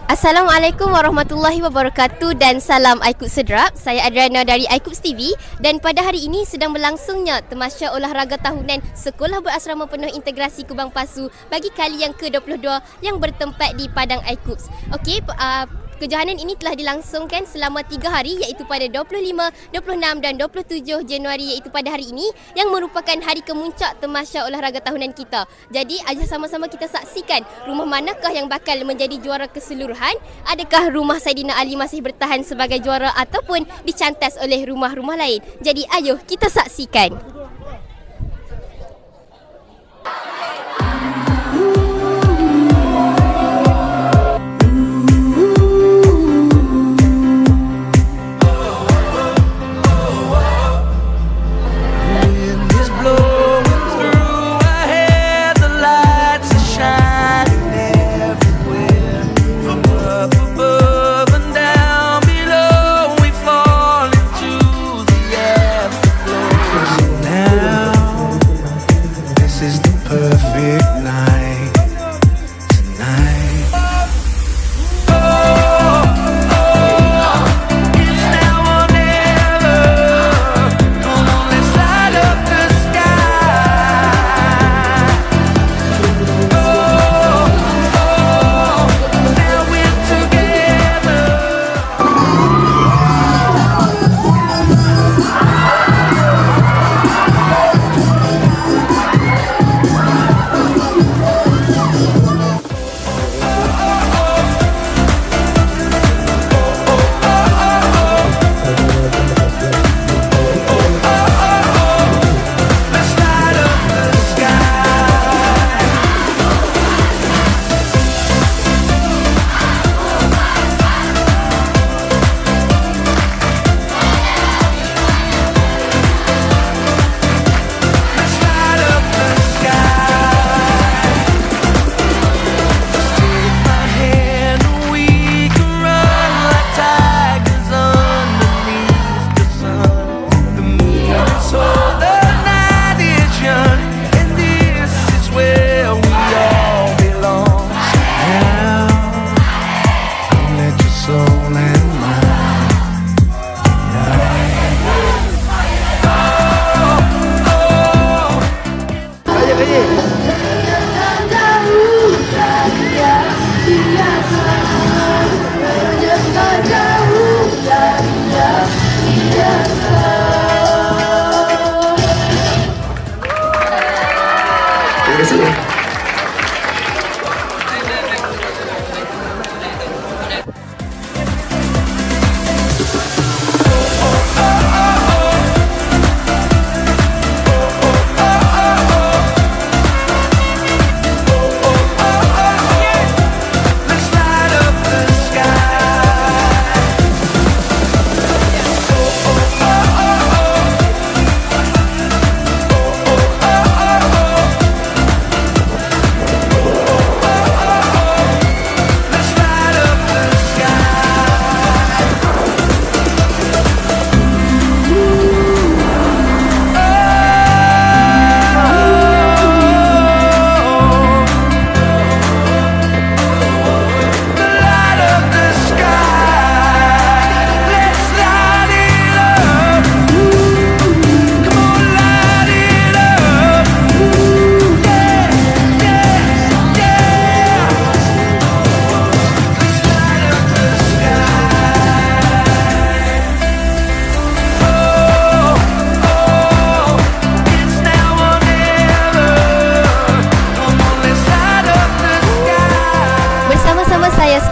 Assalamualaikum warahmatullahi wabarakatuh dan salam iKUB Sedap. Saya Adriana dari iKUB TV dan pada hari ini sedang berlangsungnya Tamasya Olahraga Tahunan Sekolah Berasrama Penuh Integrasi Kubang Pasu bagi kali yang ke-22 yang bertempat di Padang iKUB. Okey, kejohanan ini telah dilangsungkan selama 3 hari iaitu pada 25, 26 dan 27 Januari iaitu pada hari ini yang merupakan hari kemuncak Tamasya Olahraga Tahunan kita. Jadi, ajak sama-sama kita saksikan rumah manakah yang bakal menjadi juara keseluruhan. Adakah rumah Saidina Ali masih bertahan sebagai juara ataupun dicantas oleh rumah-rumah lain. Jadi, ayo kita saksikan.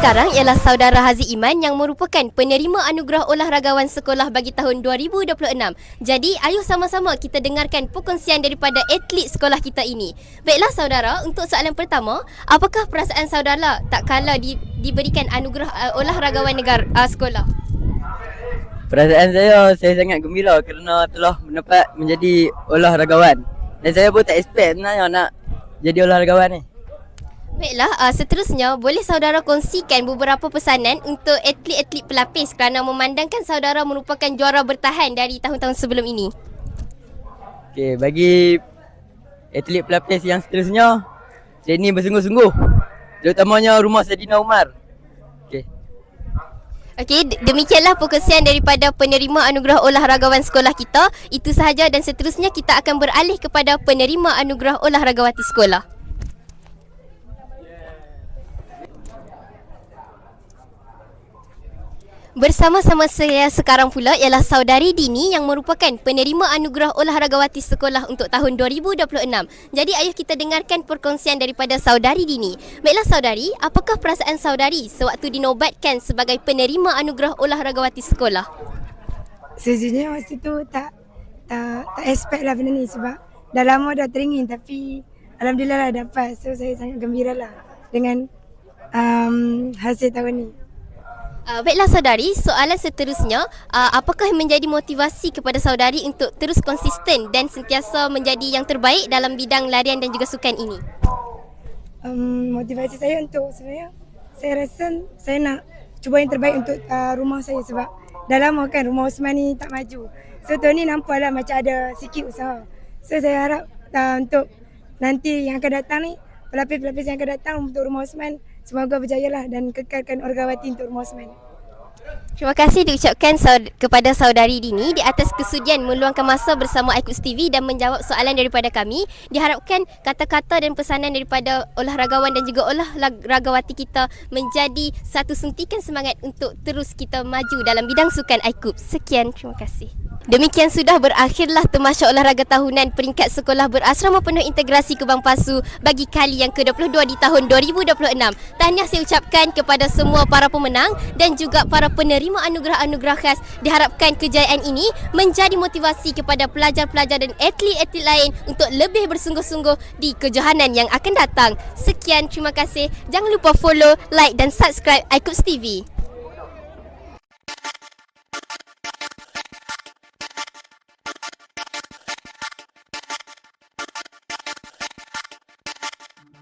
Sekarang ialah saudara Haziq Iman yang merupakan penerima anugerah olahragawan sekolah bagi tahun 2026. Jadi, ayo sama-sama kita dengarkan perkongsian daripada atlet sekolah kita ini. Baiklah saudara, untuk soalan pertama, apakah perasaan saudara tak kala diberikan anugerah olahragawan negara sekolah? Perasaan saya sangat gembira kerana telah mendapat menjadi olahragawan. Dan saya pun tak expect sebenarnya nak jadi olahragawan ni. Baiklah, seterusnya boleh saudara kongsikan beberapa pesanan untuk atlet-atlet pelapis kerana memandangkan saudara merupakan juara bertahan dari tahun-tahun sebelum ini. Okey, bagi atlet pelapis yang seterusnya, training bersungguh-sungguh. Terutamanya rumah Saidina Umar. Okey, demikianlah perkongsian daripada penerima anugerah olahragawan sekolah kita. Itu sahaja dan seterusnya kita akan beralih kepada penerima anugerah olahragawati sekolah. Bersama-sama saya sekarang pula ialah saudari Dini yang merupakan penerima anugerah olahragawati sekolah untuk tahun 2026. Jadi ayuh kita dengarkan perkongsian daripada saudari Dini. Baiklah saudari, apakah perasaan saudari sewaktu dinobatkan sebagai penerima anugerah olahragawati sekolah? Sejujurnya masa tu tak expect lah benda ni sebab dah lama dah teringin tapi alhamdulillah lah dapat. So saya sangat gembira lah dengan hasil tahun ni. Baiklah saudari, soalan seterusnya, apakah yang menjadi motivasi kepada saudari untuk terus konsisten dan sentiasa menjadi yang terbaik dalam bidang larian dan juga sukan ini? Motivasi saya untuk sebenarnya saya rasa saya nak cuba yang terbaik untuk rumah saya sebab dah lama kan rumah Osman ni tak maju. So tahun ni nampaklah macam ada sikit usaha. So saya harap untuk nanti yang akan datang ni, pelapis-pelapis yang akan datang untuk rumah Osman, semoga berjayalah dan kekalkan Olahragawati untuk rumah Osman. Terima kasih diucapkan kepada saudari Dini di atas kesudian meluangkan masa bersama iQuiz TV dan menjawab soalan daripada kami. Diharapkan kata-kata dan pesanan daripada olahragawan dan juga olahragawati kita menjadi satu suntikan semangat untuk terus kita maju dalam bidang sukan iQuiz. Sekian, terima kasih. Demikian sudah berakhirlah Tamasya Olahraga Tahunan peringkat sekolah berasrama penuh integrasi Kubang Pasu bagi kali yang ke-22 di tahun 2026. Tahniah saya ucapkan kepada semua para pemenang dan juga para penerima anugerah-anugerah khas. Diharapkan kejayaan ini menjadi motivasi kepada pelajar-pelajar dan atlet-atlet lain untuk lebih bersungguh-sungguh di kejohanan yang akan datang. Sekian, terima kasih. Jangan lupa follow, like dan subscribe iQuiz TV.